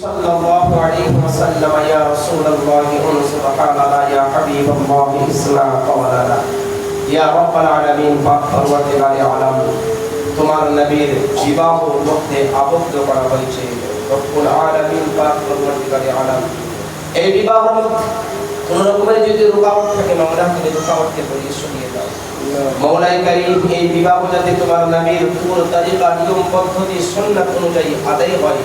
সাল্লাল্লাহু আলাইহি ওয়াসাল্লাম ইয়া রাসূলুল্লাহি সুবহানাল্লাহ ইয়া হাবিবাল্লাহি ইসলাম কওলানা ইয়া রাব্বাল আলামিন পাক পরওয়ারদিগারে আলম তোমার নবীর বিবাহের মধ্যে আবদ্ধ করা হয়েছে রব্বুল আলামিন পাক পরওয়ারদিগারে আলম এই বিবাহের মধ্যে কোন রকমের যদি রুকাওয়াট থাকে মাওলা তুমি রুকাওয়াটকে বলিয়ে সরিয়ে দাও মওলাই কারীম এই বিবাহ যাতে তোমার নবীর পুরো তরিকা নিয়ম পদ্ধতি সুন্নাত অনুযায়ী আদায় হয়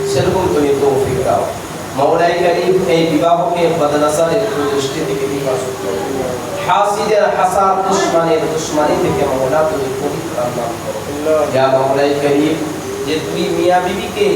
সেরকম তুমি তৌফিক দাও মওলাই কারীম এই বিবাহকে বদনজরের দৃষ্টি থেকে হেফাজত করো হাসিদের হাসাদ দুশমনের দুশমনি থেকে মওলা তুমি পরিত্রাণ দান করো ইয়া মওলাই কারীম যে দুই মিয়াঁ বিবিকে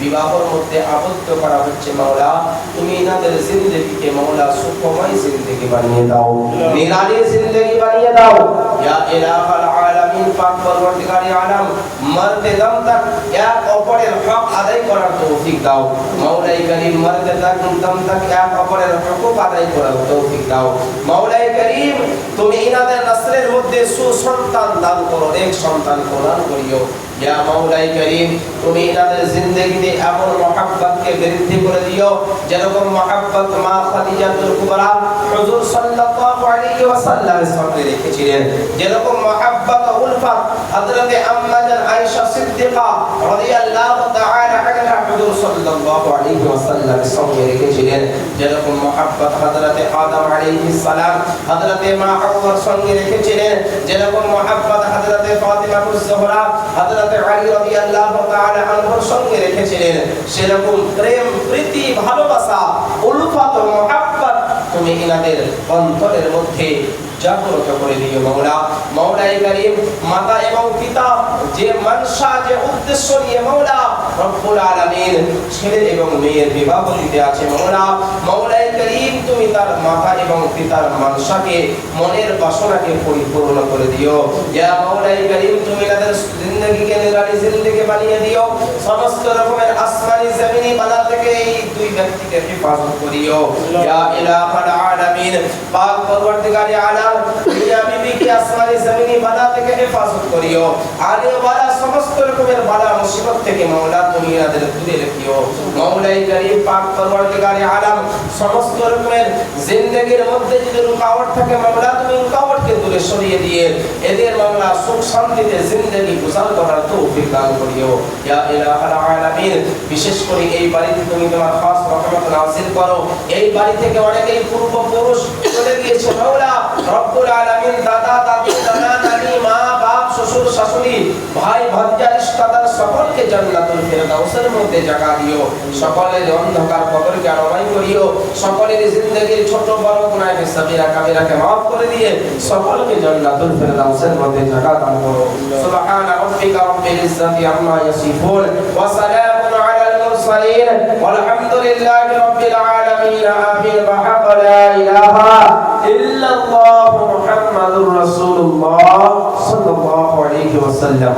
বিবাহের মধ্যে আবদ্ধ করা হচ্ছে মাওলা তুমি ইনাদের জিন্দেগিকে মাওলা সুখময় জিন্দেগি বানিয়ে দাও নিরালি জিন্দেগি বানিয়ে দাও ইয়া ইলাহাল আলামিন পাক পরওয়ারদিগারে আলম মরতে দম তক এক অপরের হক আদায় করার তৌফিক দাও মাওলাই কারীম মরতে দম তক এক অপরের হক আদায় করার তৌফিক দাও মাওলাই কারীম তুমি ইনাদের নসলের মধ্যে সুসন্তান দান করো নেক সন্তান প্রদান করিও ইয়া মাওলাই কারীম তুমি ইনাদের জিন্দেগিতে এমন মহব্বতকে বৃদ্ধি করে দিও যেরকম মহব্বত মা খাদিজাতুল কুবরা হুজুর সাল্লাল্লাহু আলাইহি ওয়াসাল্লামের সঙ্গে রেখেছিলেন যেরকম মহব্বত উলফত হযরতে আম্মা জান আয়েশা সিদ্দিকা রাদিয়াল্লাহু তাআলা আনহা হুজুর সাল্লাল্লাহু আলাইহি ওয়াসাল্লামের সঙ্গে রেখেছিলেন যেরকম মহব্বত হযরতে আদম আলাইহিস সালাম হযরতে মা হাওয়ার সঙ্গে রেখেছিলেন যেরকম মহব্বত হযরতে ফাতিমাতুজ জোহরা হযরতে আলী রাদিয়াল্লাহু তাআলা আনহুর সঙ্গে রেখেছিলেন সেরকম প্রেম প্রীতি ভালোবাসা উলফত মহব্বত তুমি ইনাদের অন্তরের মধ্যে জাগ্রত করে দিও মাওলা মাওলাই কারীম মাতা এবং পিতা যে মনসা যে উদ্দেশ্য নিয়ে মাওলা রব্বুল আলামিন ছেলে এবং মেয়ের বিবাহ দিতে আছে মাওলা মাওলাই কারীম তুমি তার মাতা এবং পিতার মনসাকে মনের বাসনাকে পরিপূর্ণ করে দিও ইয়া মাওলাই কারীম তুমি তাদের জিন্দেগিকে নিরালি জিন্দেগি বানিয়ে দিও সমস্ত রকমের আসমানি জমিনি বালা থেকে এই দুই ব্যক্তিকে হেফাজত করিও ইয়া ইলাহাল আলামিন পাক পরওয়ারদিগারে আলম মিয়াঁ বিবিকে আসমানি জমিনি বালা থেকে হেফাজত করিও আলে ওয়ালা সমস্ত রকমের বালা মুসিবত থেকে মাওলা তুমি এদের দূরে রাখিও মাওলাই কারীম পাক পরওয়ারদিগারে আলম সমস্ত রকমের জিন্দেগির মধ্যে যদি রুকাওয়াট থাকে মাওলা তুমি রুকাওয়াটকে দূরে সরিয়ে দিয়ে এদের মাওলা সুখ শান্তিতে জিন্দেগি গুজার করার তৌফিক দান করিও ইয়া ইলাহাল আলামিন বিশেষ করে এই বাড়িতে তুমি তোমার খাস রহমত নাযিল করো এই বাড়ি থেকে অনেকেই পূর্বপুরুষ চলে গিয়েছে মাওলা রব্বুল আলামিন দাদা দাদি নানা নানি মা বাপ শ্বশুর শাশুড়ি ভাই ভাতিজা রিশতাদার সকলকে জান্নাতুল ফেরদাউসের মধ্যে জায়গা দিও সকলের অন্ধকার কবরকে আলোময় করিও সকলের জিন্দেগির ছোট বড় গুনাহ সাগীরা কাবীরাকে maaf করে দিয়ে সকলকে জান্নাতুল ফেরদাউসের মধ্যে জায়গা দান করো সুবহানা রাব্বিকা রাব্বিল ইজ্জাতি আম্মা ইয়াসিফুন ওয়া সালামুন আলাল মুরসালিন ওয়ালহামদুলিল্লাহি রাব্বিল আলামিন আমিন বিহাক লা ইলাহা ইল্লাল্লাহু মুহাম্মাদুর রাসূলুল্লাহ সাল্লাল্লাহু আলাইহি ওয়াসাল্লাম